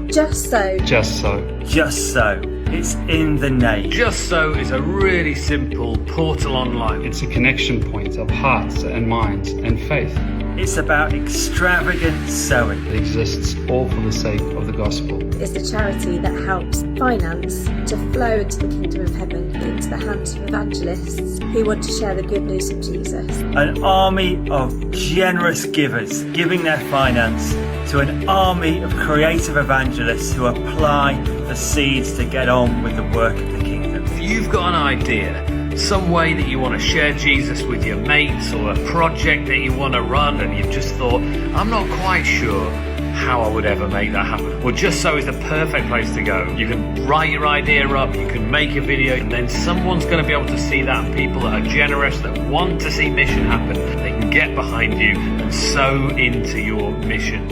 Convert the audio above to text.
Just so. Just so. Just so. It's in the name. Just So is a really simple portal online. It's a connection point of hearts and minds and faith. It's about extravagant sowing. It exists all for the sake of the gospel. It's a charity that helps finance to flow into the kingdom of heaven, into the hands of evangelists who want to share the good news of Jesus. An army of generous givers giving their finance to an army of creative evangelists who apply the seeds to get on with the work of the kingdom. If you've got an idea, some way that you want to share Jesus with your mates, or a project that you want to run and you've just thought, I'm not quite sure how I would ever make that happen. Well, Just So is the perfect place to go. You can write your idea up, you can make a video, and then someone's going to be able to see that. People that are generous, that want to see mission happen, they can get behind you and sow into your mission.